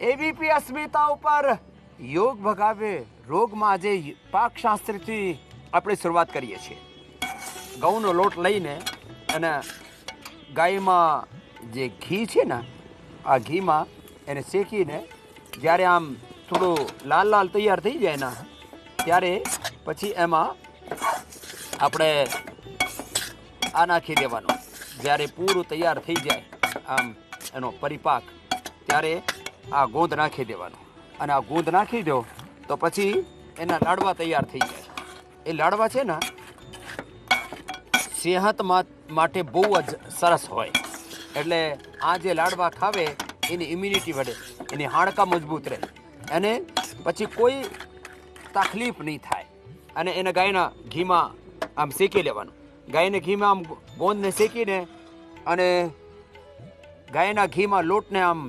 ABP અસ્મિતા ઉપર યોગ ભગાવે રોગમાં આજે પાકશાસ્ત્રથી આપણે શરૂઆત કરીએ છીએ. ઘઉંનો લોટ લઈને અને ગાયમાં જે ઘી છે ને, આ ઘીમાં એને શેકીને જ્યારે આમ થોડું લાલ લાલ તૈયાર થઈ જાય ને, ત્યારે પછી એમાં આપણે આ નાખી દેવાનું. જ્યારે પૂરું તૈયાર થઈ જાય આમ એનો પરિપાક, ત્યારે આ ગોંદ નાખી દેવાનો. અને આ ગોંદ નાખી દો તો પછી એના લાડવા તૈયાર થઈ જાય. એ લાડવા છે ને સેહત માટે બહુ જ સરસ હોય. એટલે આ જે લાડવા ખાવે એની ઇમ્યુનિટી વધે, એની હાડકાં મજબૂત રહે, અને પછી કોઈ તકલીફ નહીં થાય. અને એને ગાયના ઘીમાં આમ શેકી લેવાનું. ગાયના ઘીમાં આમ ગોંદને શેકીને અને ગાયના ઘીમાં લોટને આમ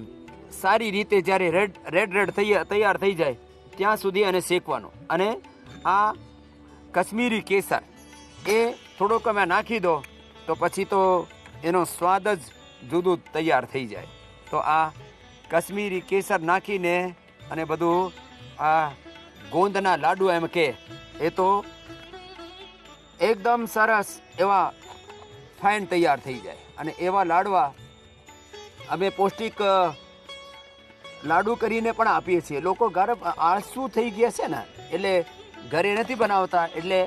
સારી રીતે જ્યારે રેડ તૈયાર થઈ જાય ત્યાં સુધી એને શેકવાનો. અને આ કશ્મીરી કેસર એ થોડોક અમે નાખી દો તો પછી તો એનો સ્વાદ જ જુદું તૈયાર થઈ જાય. તો આ કશ્મીરી કેસર નાખીને અને બધું આ ગોંદના લાડુ એમ કે એ તો એકદમ સરસ એવા ફાઇન તૈયાર થઈ જાય. અને એવા લાડવા અમે પૌષ્ટિક લાડુ કરીને પણ આપીએ છીએ. લોકો ઘરે આળસુ થઈ ગયા છે ને, એટલે ઘરે નથી બનાવતા, એટલે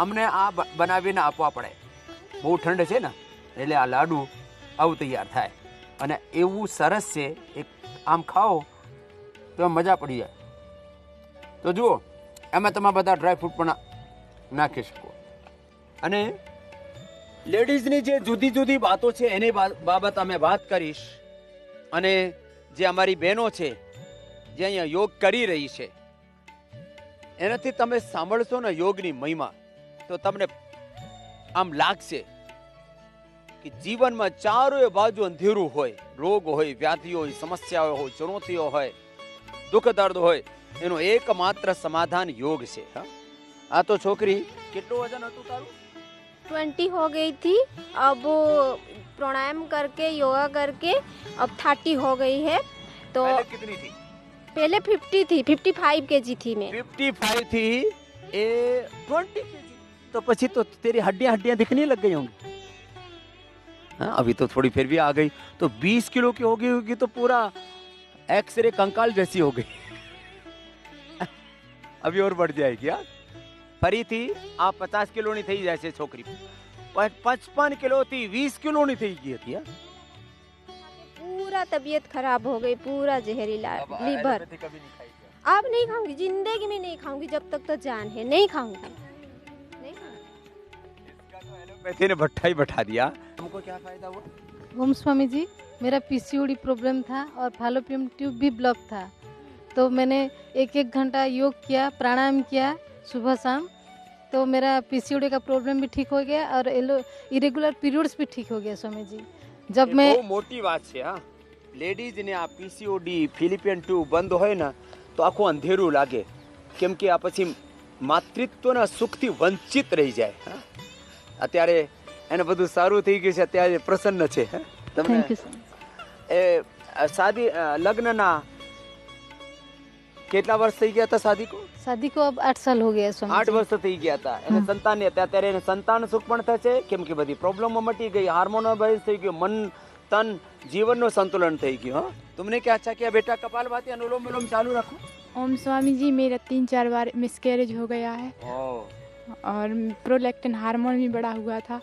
અમને આ બનાવીને આપવા પડે. બહુ ઠંડ છે ને, એટલે આ લાડુ આવું તૈયાર થાય. અને એવું સરસ છે, એક આમ ખાઓ તો મજા પડી જાય. તો જુઓ, એમાં તમે બધા ડ્રાયફ્રૂટ પણ નાખી શકો. અને લેડીઝની જે જુદી જુદી વાતો છે એની બાબત અમે વાત કરીશ. અને જે અમારી બહેનો છે જે અહીંયા યોગ કરી રહી છે, એનાથી તમે સાંભળશો ને યોગની મહિમા, તો તમને આમ લાગશે કે જીવનમાં ચારોય બાજુ અંધેરું હોય, રોગ હોય, વ્યાધિઓ હોય, સમસ્યાઓ હોય, ચુનૌતીઓ હોય, દુઃખ દર્દ હોય, એનો એકમાત્ર સમાધાન યોગ છે. આ તો છોકરી, કેટલું વજન હતું તારું? 20 हो गई थी. अब प्राणायाम करके योगा करके अब 30 हो गई है. तो पहले कितनी थी? पहले 50 थी, 55 केजी थी मैं. 55 थी, ए 20 केजी. तो પછી તો तेरी हड्डियां दिखने लग गई होंगी. हाँ, अभी तो थोड़ी फिर भी आ गई. तो 20 किलो की हो गई होगी तो पूरा एक्सरे कंकाल जैसी हो गई. अभी और बढ़ जाएगी. हाँ, ફરીથી આ 50 કિલોની થઈ જાય છે છોકરી. 55 કિલોથી 20 કિલોની થઈ ગઈ હતી. पूरा तबीयत खराब हो गई, पूरा जहरीला लीवर. अब नहीं खाऊंगी, जिंदगी में नहीं खाऊंगी, जब तक तो जान है नहीं खाऊंगी. एलोपैथी ने भट्ठा ही बैठा दिया. हमको क्या फायदा हुआ? ओम स्वामी जी, मेरा पीसीओडी प्रॉब्लम था और फैलोपियन ट्यूब भी ब्लॉक था. तो मैंने 1-1 घंटा योग किया, प्राणायाम किया सुबह शाम, तो मेरा पीसीओडी का प्रॉब्लम भी ठीक हो गया और इरेगुलर पीरियड्स भी ठीक हो गया स्वामी जी. जब मैं બહુ મોટી વાત છે. હા, લેડીઝ ને આ પીસીઓડી ફિલિપિયન ટ્યુબ બંધ હોય ને તો આખું અંધેરું લાગે, કેમ કે આ પછી માતૃત્વના સુખથી વંચિત રહી જાય. અત્યારે એને બધું સારું થઈ ગયું છે, અત્યારે પ્રસન્ન છે. તમને એ શાદી લગ્નના કેટલા વર્ષ થઈ ગયા હતા? शादी को अब 8 साल हो गया स्वामी 8 વર્ષ થઈ ગયા હતા. એને સંતાન ને અત્યારે એને સંતાન સુખ પણ થશે, કેમ કે બધી પ્રોબ્લેમો મટી ગઈ, હાર્મોનો બેલેન્સ થઈ ગયો, મન તન જીવનનું સંતુલન થઈ ગયું. હા, तुमने क्या अच्छा किया बेटा? कपालभाति अनुलोम विलोम चालू रखो. ओम स्वामी जी, मेरा 3-4 बार मिसकैरेज हो गया है और प्रोलैक्टिन हार्मोन भी बढ़ा हुआ था.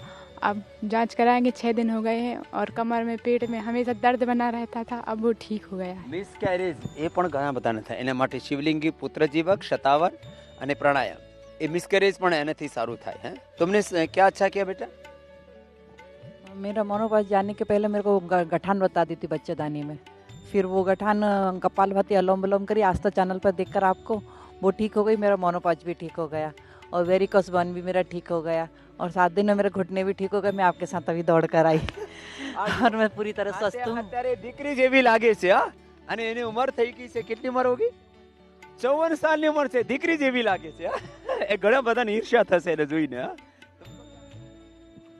अब जांच कराएंगे, 6 दिन हो गए हैं और कमर में पेट में हमेशा दर्द बना रहता था, अब वो ठीक हो गया है. મિસકેરેજ એ પણ ઘણા બધાને થાય. એના માટે શિવલિંગી, પુત્રજીવક, શતાવર અને પ્રાણાયામ, એ મિસકેરેજ પણ એનાથી સારું થાય. હે, तुमने क्या अच्छा किया बेटा? मेरा मोनोपाज जाने के पहले मेरे को गठान बता दी थी बच्चेदानी में. फिर वो गठान कपालभाति अलोम विलोम करी, आस्था चैनल पर देखकर आपको, वो ठीक हो गई. मेरा मोनोपाज भी ठीक हो गया और वेरिकोस बर्न भी मेरा ठीक हो गया और 7 दिन में मेरे घुटने भी ठीक हो गए. मैं आपके साथ अभी दौड़ कर आई और मैं पूरी तरह स्वस्थ हूँ. અત્યારે દીકરી જેવી લાગે છે. હા, અને એની ઉંમર થઈ ગઈ છે. કેટલી ઉંમર હોગી? 54 સાલની ઉંમર છે. દીકરી જેવી લાગે છે. એ ઘણા બધાને ઈર્ષ્યા થશે એને જોઈને.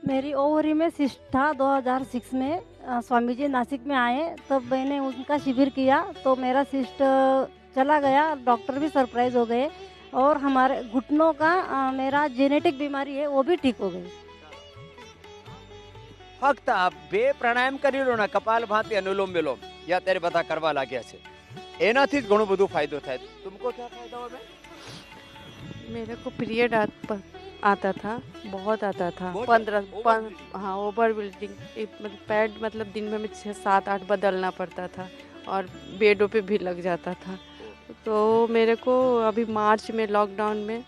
मेरी ओवरी में सिस्ट था 2006 में। स्वामी जी नासिक में आए तब मैंने उनका शिविर किया तो मेरा सिस्ट चला गया। डॉक्टर भी सरप्राइज हो गए और हमारे घुटनों का मेरा जेनेटिक बीमारी है वो भी ठीक हो गई। ફક્ત આ બે પ્રાણાયામ કરી લો ને, કપાલભાતિ, અનુલોમ વિલોમ, યા ત્યારે બધા કરવા લાગ્યા છે, એનાથી જ ઘણો બધો ફાયદો થાય। तुमको क्या फायदा हुआ बहन? मेरे को पीरियड आता था, बहुत आता था। बहुत 15 हाँ, ओवर बिल्डिंग मतलब पैड, मतलब दिन में 6-7-8 बदलना पड़ता था और बेडों पे भी लग जाता था। तो मेरे को अभी मार्च में लॉकडाउन में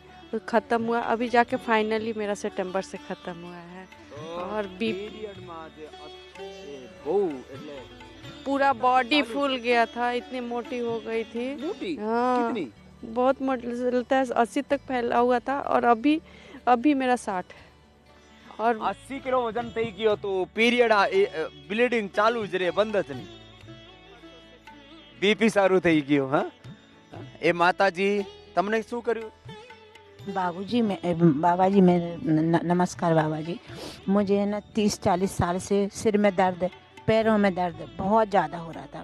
ख़त्म हुआ, अभी जाके फाइनली मेरा सितंबर से ख़त्म हुआ है। और पूरा बॉडी फूल गया था, इतनी मोटी हो गई थी। मोटी? हाँ, कितनी? बहुत मोटी, लगता है 80 तक फैला हुआ था और अभी मेरा 60 है। और 80 किलो वजन થઈ ગયો તો પીરિયડ બ્લીડિંગ ચાલુ જ રે, બંધ જ નહીં। બીપી સારું થઈ ગયું। હા, એ માતાજી તમને શું કર્યું? बाबूजी मैं बाबा जी मैं नमस्कार बाबा जी। मुझे ना 30-40 साल से सिर में दर्द, पैरों में दर्द बहुत ज़्यादा हो रहा था,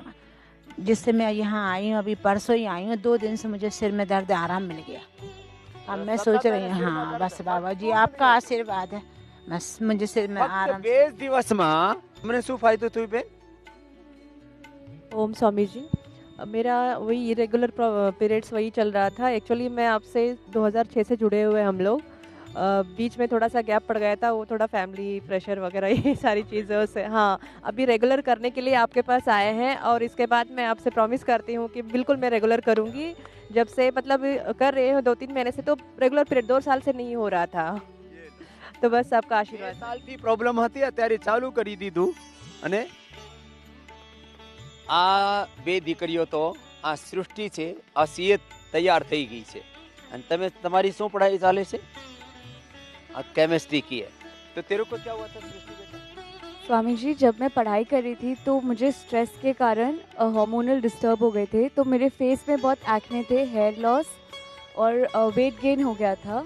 जिससे मैं यहाँ आई हूँ। अभी परसों ही आई हूँ, 2 दिन से मुझे सिर में दर्द आराम मिल गया। अब मैं सोच रही हूँ, हाँ बस बाबा जी आपका आशीर्वाद है, बस मुझे सिर में आराम। 2 દિવસમાં તમને શું ફાયદો થયો બેન? ओम स्वामी जी, मेरा वही इरेगुलर पीरियड्स वही चल रहा था। एक्चुअली मैं आपसे 2006 से जुड़े हुए हम लोग, बीच में थोड़ा सा गैप पड़ गया था, वो थोड़ा फैमिली प्रेशर वगैरह ये सारी चीज़ों से। हाँ, अभी रेगुलर करने के लिए आपके पास आए हैं और इसके बाद मैं आपसे प्रॉमिस करती हूँ कि बिल्कुल मैं रेगुलर करूँगी। जब से मतलब कर रहे हूँ 2-3 महीने से, तो रेगुलर पीरियड 2 साल से नहीं हो रहा था। तो बस आपका आशीर्वाद। 2 સાલથી પ્રોબ્લેમ હતી, અત્યારે ચાલુ કરી દીધું અને આ બે દીકરીઓ તો આ સૃષ્ટિ છે, આ સીએ તૈયાર થઈ ગઈ છે। અને તમે તમારી શું પઢાઈ ચાલે છે? આ કેમિસ્ટ્રી की है। तो तेरे को क्या हुआ था सृष्टि बेटा? स्वामी जी, जब मैं पढ़ाई कर रही थी तो मुझे स्ट्रेस के कारण हार्मोनल डिस्टर्ब हो गए थे, तो मेरे फेस में बहुत एक्ने थे, हेयर लॉस और वेट गेन हो गया था।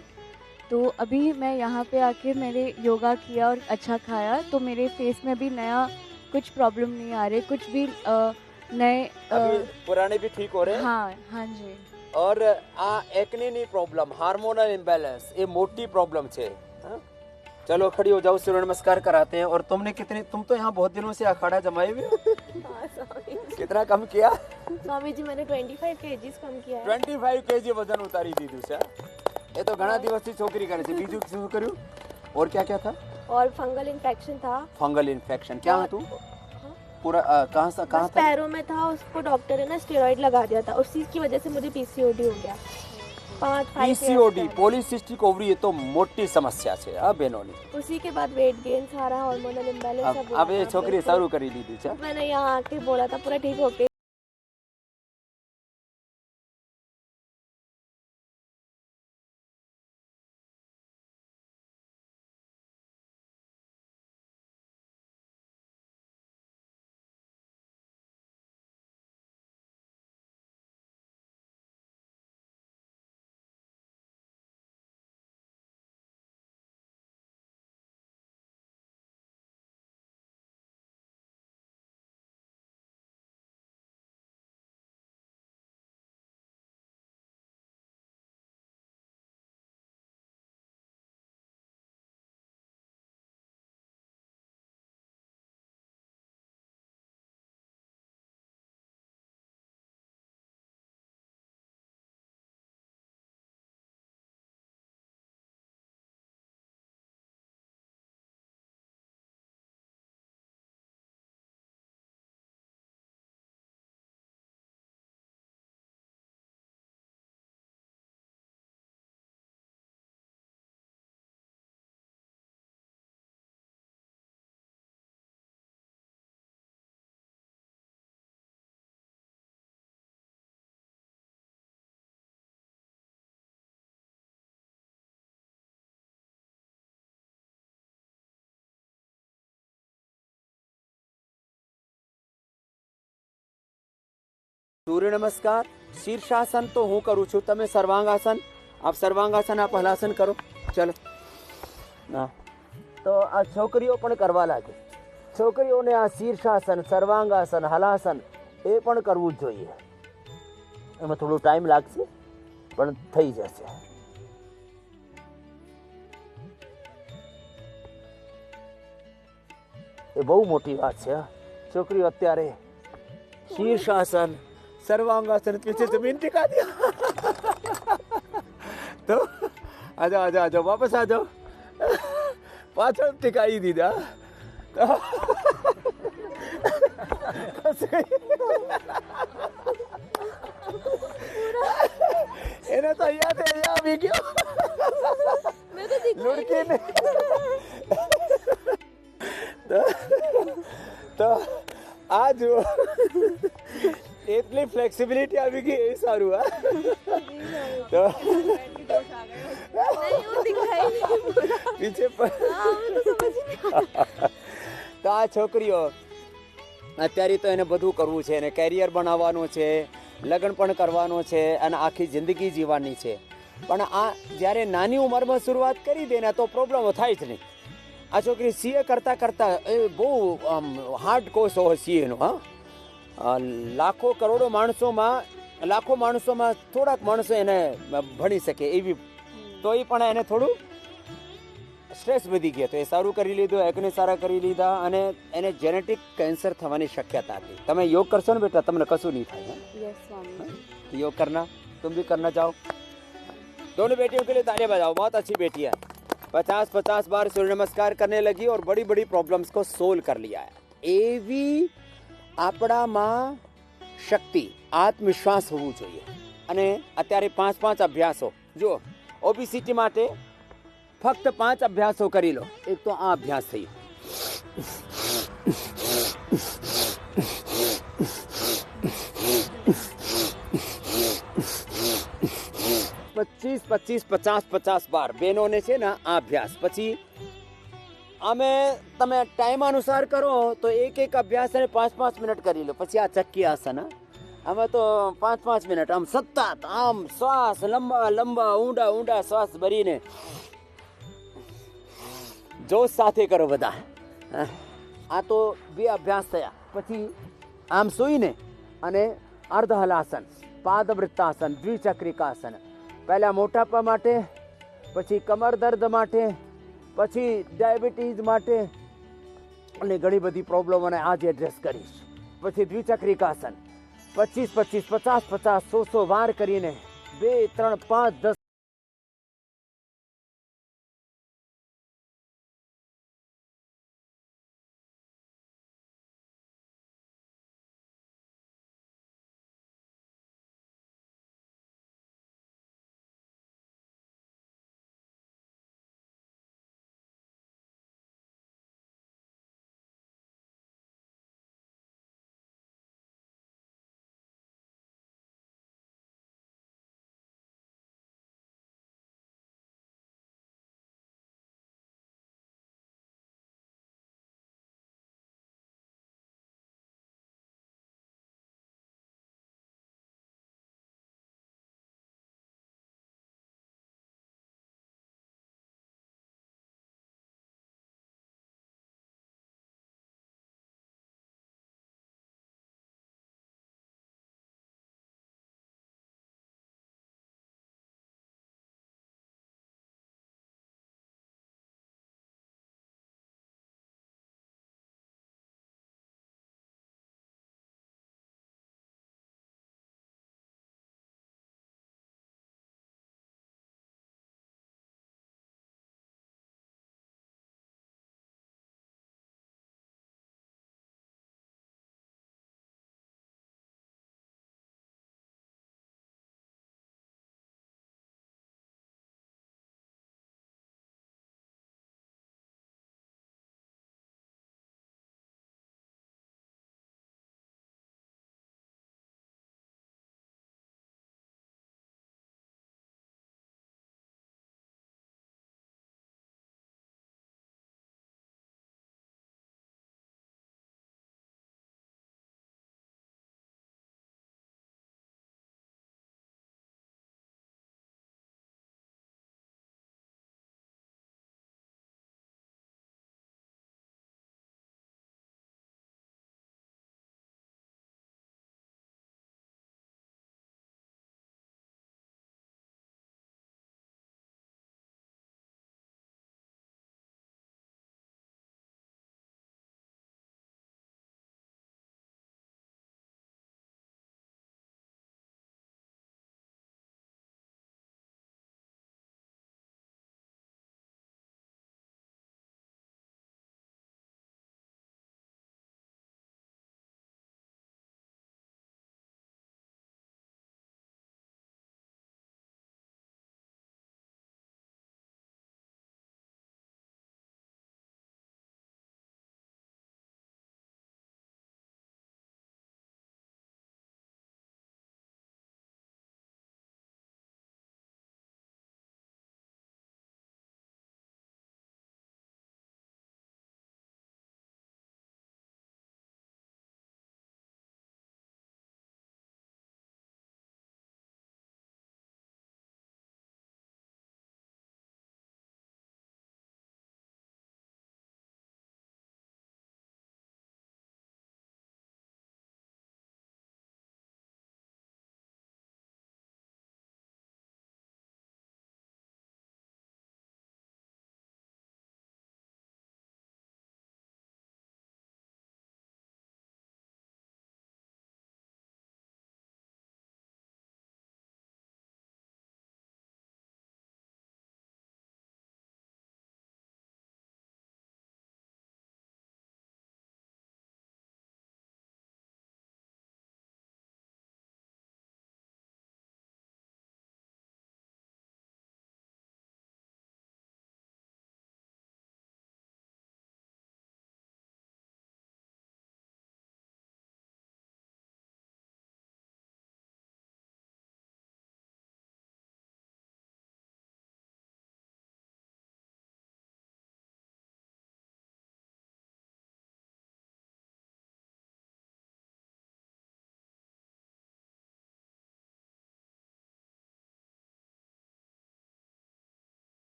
तो अभी मैं यहाँ पे आके मैंने योगा किया और अच्छा खाया, तो मेरे फेस में भी नया कुछ प्रॉब्लम नहीं आ रहे, कुछ भी नए अभी पुराने भी ठीक हो रहे हैं। हाँ हाँ जी। और आ एक्ने ની प्रॉब्लम, हार्मोनल इम्बैलेंस, ये मोटी प्रॉब्लम છે। हाँ? चलो खड़ी हो जाओ, सूर्य नमस्कार कराते हैं। और तुमने तुम तो यहाँ बहुत दिनों से अखाड़ा जमाए हुए हो। कितना कम किया? स्वामी जी मैंने 25 kgs कम किया है। 25 kg वजन उतारी દીધું છે। ये तो घણા દિવસથી છોકરી કરે છે। બીજું શું કર્યું? और क्या क्या था? और फंगल इन्फेक्शन था। फंगल इन्फेक्शन क्या है? तू पूरा कहाँ था? पैरों में था, उसको डॉक्टर ने ना स्टेरॉइड लगा दिया था, उसी की वजह से मुझे पीसीओडी हो गया। 5 पीसीओडी, पॉलीसिस्टिक ओवरी, ये तो मोटी समस्या है। हाँ बहनों ने उसी के बाद वेट गेन, सारा हार्मोनल इम्बैलेंस सब हुआ अब ये था। छोकरी सारू करी दी थी। मैंने यहाँ आके बोला था पूरा ठीक हो गया। सूर्य नमस्कार, शीर्षासन तो हूँ करूँ छू, तमे सर्वांगासन। आप सर्वांगासन, आप हलासन करो। चलो ना, તો આ છોકરીઓ પણ કરવા લાગે. છોકરીઓને આ શીર્ષાસન, સર્વાંગાસન, હલાસન એ પણ કરવું જ જોઈએ. એમાં થોડું ટાઈમ લાગશે પણ થઈ જશે. એ બહુ મોટી વાત છે. છોકરીઓ અત્યારે शीर्षासन, सर्वांगासन, पीछे जमीन टिका दिया. तो आ जाओ वापस आ जाओ. पाछળ टिकाई दीदा. तो એને તો યાદ આવી ગયો. લડકી ને તો આ જો એટલી ફ્લેક્સિબિલિટી આવી ગઈ એ સારું. હા તો પીછે તો આ છોકરીઓ અત્યારે તો એને બધું કરવું છે, એને કેરિયર બનાવવાનું છે, લગ્ન પણ કરવાનો છે અને આખી જિંદગી જીવવાની છે. પણ આ જ્યારે નાની ઉંમરમાં શરૂઆત કરી દે ને તો પ્રોબ્લેમો થાય જ નહીં. આ છોકરી સીએ કરતાં કરતાં એ બહુ હાર્ડ કોર્સ હોય સીએનો. હા, લાખો કરોડો માણસોમાં થોડાક માણસો એને ભણી શકે એવી, તો એ પણ એને થોડું સ્ટ્રેસ વધી ગયો તો એ સારું કરી લીધું, એકને સારા કરી લીધા અને એને જેનેટિક કેન્સર થવાની શક્યતા હતી. તમે યોગ કરશો ને બેટા, તમને કશું નહીં થાય. योग करना, तुम भी करना चाहो. दोनों बेटियों के लिए तालियां बजाओ, बहुत अच्छी बेटी है. 50-50 बार सूर्य नमस्कार करने लगी और बड़ी बड़ी प्रॉब्लम्स को सोल्व कर लिया है. एवी આપણામાં શક્તિ, આત્મવિશ્વાસ હોવું જોઈએ. અને અત્યારે 5 અભ્યાસો જો ઓબેસિટી માટે ફક્ત 5 અભ્યાસો કરી લો. એક તો આ અભ્યાસ થયો, 25-50 બાર બહેનોને છે ને આ અભ્યાસ. પછી અમે તમે ટાઈમ અનુસાર કરો તો એક અભ્યાસ 5 મિનિટ કરી લો. પછી આ ચક્કી આસન, અમે તો 5 મિનિટ આમ સતત આમ શ્વાસ લંબા ઊંડા શ્વાસ ભરીને જોશ સાથે કરો બધા. આ તો 2 અભ્યાસ થયા. પછી આમ સૂઈને અને અર્ધ હલાસન, પાદવૃત્તાસન, દ્વિચક્રિકાસન. પહેલા મોટાપા માટે, પછી કમર દર્દ માટે, પછી ડાયાબિટીસ માટે અને ઘણી બધી પ્રોબ્લેમોને આજે એડ્રેસ કરીશ. પછી દ્વિચક્રિકાસન 25-50, 50-50, 100 વાર કરીને 2, 3, 5, 10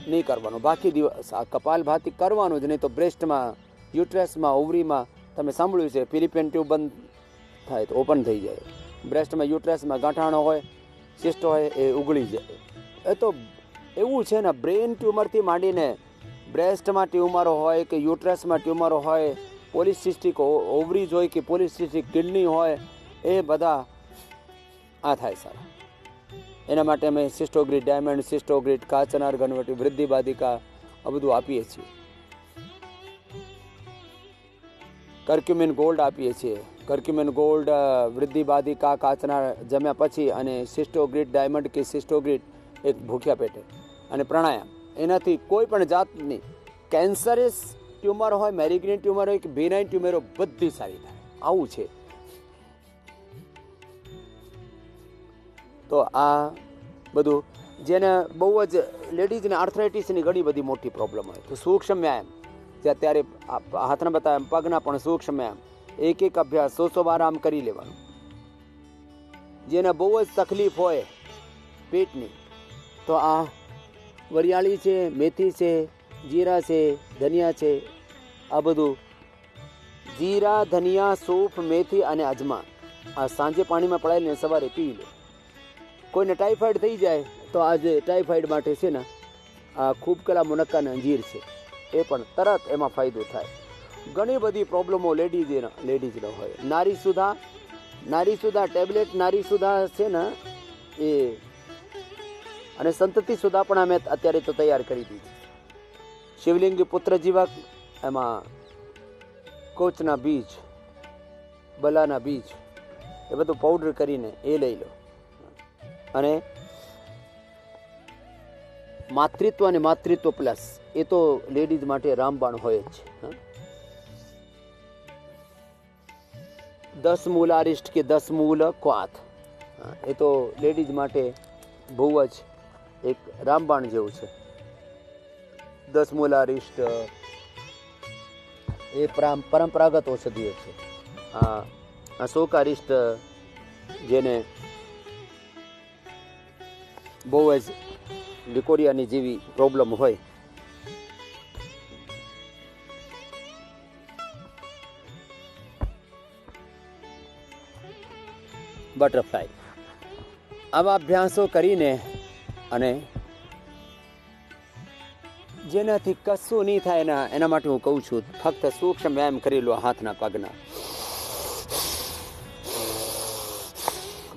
નહીં કરવાનું. બાકી દિવસ આ કપાલભાતિ કરવાનું જ નહીં તો બ્રેસ્ટમાં, યુટ્રસમાં, ઓવરીમાં તમે સાંભળ્યું છે ફિલિપિયન ટ્યુબ બંધ થાય તો ઓપન થઈ જાય. બ્રેસ્ટમાં, યુટ્રસમાં ગાંઠાણો હોય, સિસ્ટ હોય એ ઉગળી જાય. એ તો એવું છે ને, બ્રેન ટ્યુમરથી માંડીને બ્રેસ્ટમાં ટ્યુમરો હોય કે યુટ્રસમાં ટ્યુમરો હોય, પોલિસિસ્ટિક ઓવરીજ હોય કે પોલિસિસ્ટિક કિડની હોય, એ બધા આ થાય સારા. એના માટે અમે સિસ્ટોગ્રીટ ડાયમંડ, સિસ્ટોગ્રીટ, કાચનાર ઘનવટી, વૃદ્ધિ બાધિકા આ બધું આપીએ છીએ. કર્ક્યુમિન ગોલ્ડ આપીએ છીએ. કર્ક્યુમિન ગોલ્ડ, વૃદ્ધિ બાધિકા, કાચનાર જમ્યા પછી અને સિસ્ટોગ્રીટ ડાયમંડ કે સિસ્ટોગ્રીટ એક ભૂખ્યા પેટે અને પ્રાણાયામ. એનાથી કોઈ પણ જાતની કેન્સરસ ટ્યુમર હોય, મેલિગ્નન્ટ ટ્યુમર હોય કે બેનાઇન ટ્યુમરો બધી સારી થાય. આવું છે. તો આ બધું જેને બહુ જ લેડીઝને આર્થરાઇટિસની ઘણી બધી મોટી પ્રોબ્લેમ હોય તો સૂક્ષ્મ વ્યાયામ, જે અત્યારે હાથના બતાવ્યા પગના પણ સૂક્ષ્મ વ્યાયામ, એક એક અભ્યાસ 100 વાર આમ કરી લેવાનું. જેને બહુ જ તકલીફ હોય પેટની તો આ વરિયાળી છે, મેથી છે, જીરા છે, ધનિયા છે, આ બધું જીરા, ધનિયા, સૂંઠ, મેથી અને અજમા આ સાંજે પાણીમાં પડાવીને સવારે પી લો. કોઈને ટાઇફોઇડ થઈ જાય તો આજે ટાઇફોઇડ માટે છે ને આ ખૂબકલા મુનક્કાના અંજીર છે, એ પણ તરત એમાં ફાયદો થાય. ઘણી બધી પ્રોબ્લેમો લેડીઝનો હોય. નારી સુધા ટેબ્લેટ, નારી સુધા છે ને એ, અને સંતતિ સુધા પણ અમે અત્યારે તો તૈયાર કરી દીધી. શિવલિંગ પુત્ર જીવક, એમાં કોચના બીજ, બલાના બીજ, એ બધું પાવડર કરીને એ લઈ લો. અને માતૃત્વ અને માતૃત્વ પ્લસ એ તો લેડીઝ માટે રામબાણ હોય જ. 10 મૂલ આરિષ્ટ કે 10 મૂલ ક્વાથ, એ તો લેડીઝ માટે બહુ જ એક રામબાણ જેવું છે. 10 મૂલ આરિષ્ટ એ પરંપરાગત ઔષધિઓ છે. આ શોકારિષ્ટ જેને બહુ જ લિકોરિયાની જેવી પ્રોબ્લેમ હોય, બટરફ્લાય, આવા અભ્યાસો કરીને અને જેનાથી કશું નહીં થાય એના માટે હું કહું છું ફક્ત સૂક્ષ્મ વ્યાયામ કરી લો હાથના પગના.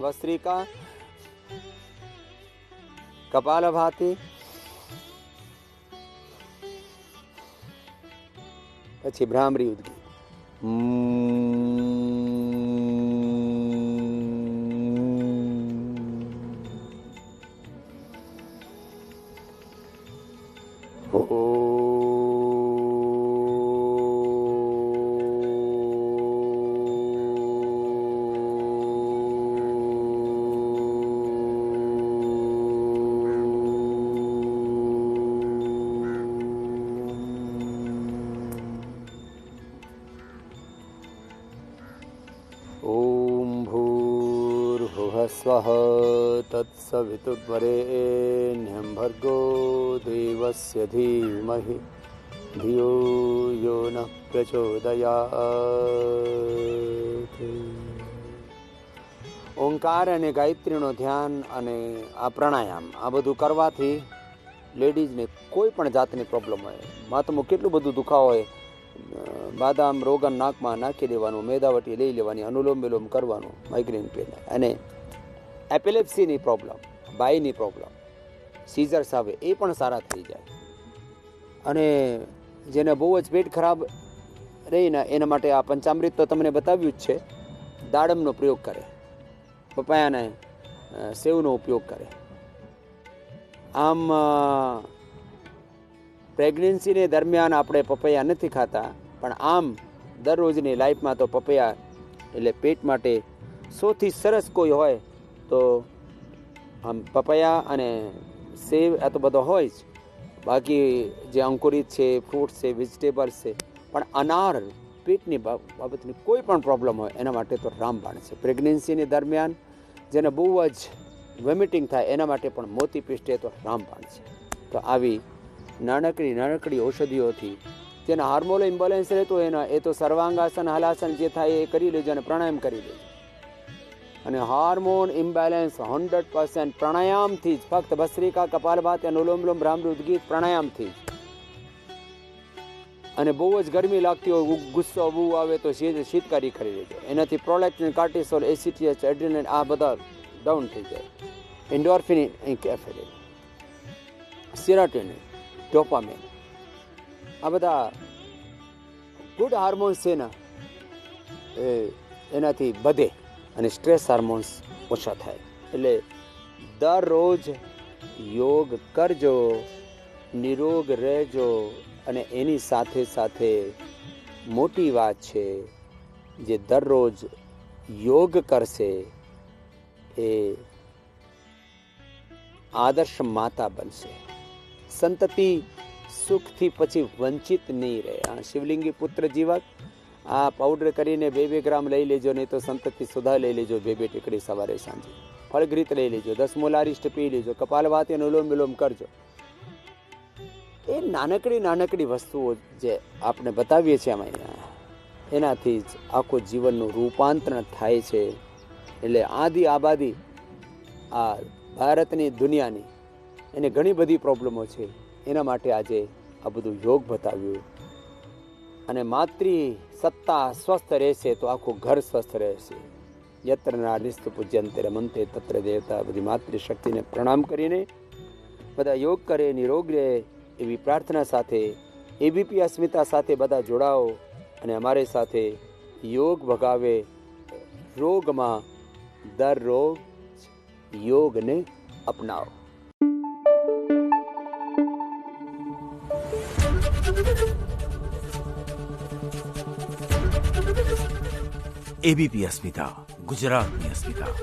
વસ્ત્રિકા, કપાલભાતિ, પછી ભ્રામરી ઉદ્ગી. સ્વઃ તત્સવિતુર્વરેણ્યં ભર્ગો દેવસ્ય ધીમહિ ધિયો યો નઃ પ્રચોદયાત. ઓંકાર અને ગાયત્રીનું ધ્યાન અને આ પ્રાણાયામ આ બધું કરવાથી લેડીઝને કોઈ પણ જાતની પ્રોબ્લેમ હોય, માથામાં કેટલું બધું દુખાવો હોય, બાદામ રોગન નાકમાં નાખી દેવાનું, મેદાવટી લઈ લેવાની, અનુલોમ વિલોમ કરવાનું, માઇગ્રેન પેન અને એપિલેપ્સીની પ્રોબ્લેમ, બાયની પ્રોબ્લેમ, સીઝર્સ આવે એ પણ સારા થઈ જાય. અને જેને બહુ જ પેટ ખરાબ રહીને એના માટે આ પંચામૃત તો તમને બતાવ્યું જ છે. દાડમનો પ્રયોગ કરે, પપાયાને સેવનો ઉપયોગ કરે. આમ પ્રેગ્નન્સીને દરમિયાન આપણે પપૈયા નથી ખાતા, પણ આમ દરરોજની લાઈફમાં તો પપૈયા એટલે પેટ માટે સૌથી સરસ કોઈ હોય તો આમ પપૈયા અને સેવ આ તો બધો હોય જ. બાકી જે અંકુરિત છે, ફ્રૂટ્સ છે, વેજીટેબલ્સ છે, પણ અનાર પેટની બાબતની કોઈ પણ પ્રોબ્લેમ હોય એના માટે તો રામબાણ છે. પ્રેગ્નન્સીની દરમિયાન જેને બહુ જ વોમિટિંગ થાય એના માટે પણ મોતી પીસ્ટ એ તો રામબાણ છે. તો આવી નાનકડી ઔષધિઓથી જેના હાર્મોન ઇમ્બેલેન્સ રહેતો હોય એ તો સર્વાંગાસન હલાસન જે થાય એ કરી લેજો અને પ્રાણાયામ કરી લેજો. અને હાર્મોન ઇમ્બેલેન્સ 100% પ્રાણાયામથી જ, ફક્ત ભસ્ત્રિકા, કપાલભાતિ, અનુલોમ વિલોમ, ભ્રામરી, ઉદ્ગીત પ્રાણાયામથી જ. અને બહુ જ ગરમી લાગતી હોય, ગુસ્સો બહુ આવે તો શીતકારી કરી લેજો. એનાથી પ્રોલેક્ટિન, કાર્ટિસોલ, એસીટીએચ, એડ્રીનલિન આ બધા ડાઉન થઈ જાય. એન્ડોર્ફિન, કેફેરિન, સેરોટોનિન, ડોપામિન આ બધા ગુડ હાર્મોન્સ છે ને એનાથી વધે અને સ્ટ્રેસ હાર્મોન્સ ઓછા થાય. એટલે દરરોજ યોગ કરજો, નિરોગ રહેજો. અને એની સાથે સાથે મોટી વાત છે, જે દરરોજ યોગ કરશે એ આદર્શ માતા બનશે. સંતતિ સુખથી પછી વંચિત નહીં રહે. આ શિવલિંગી પુત્ર જીવક આ પાવડર કરીને 2 ગ્રામ લઈ લેજો, નહીં તો સંતતિ સુધા લઈ લેજો 2 ટીકડી સવારે સાંજે. ફળઘ્રીત લઈ લેજો, 10 મોલારિષ્ટ પી લેજો, કપાલભાતિ અનુલોમ વિલોમ કરજો. એ નાનકડી વસ્તુઓ જે આપણે બતાવીએ છીએ આમાં, એનાથી જ આખું જીવનનું રૂપાંતરણ થાય છે. એટલે આદિ આબાદી આ ભારતની દુનિયાની એને ઘણી બધી પ્રોબ્લેમો છે. એના માટે આજે આ બધું યોગ બતાવ્યું. અને માતૃ સત્તા સ્વસ્થ રહેશે તો આખું ઘર સ્વસ્થ રહેશે. યત્ર નારીસ્તુ પૂજ્યંતે રમંતે તત્ર દેવતા. બધી માતૃશક્તિને પ્રણામ કરીને બધા યોગ કરે, નિરોગ રહે એવી પ્રાર્થના સાથે એબીપી અસ્મિતા સાથે બધા જોડાઓ અને અમારી સાથે યોગ ભગાવે. રોગમાં દરરોજ યોગને અપનાવો. એબીપી અસ્મિતા, ગુજરાતની અસ્મિતા.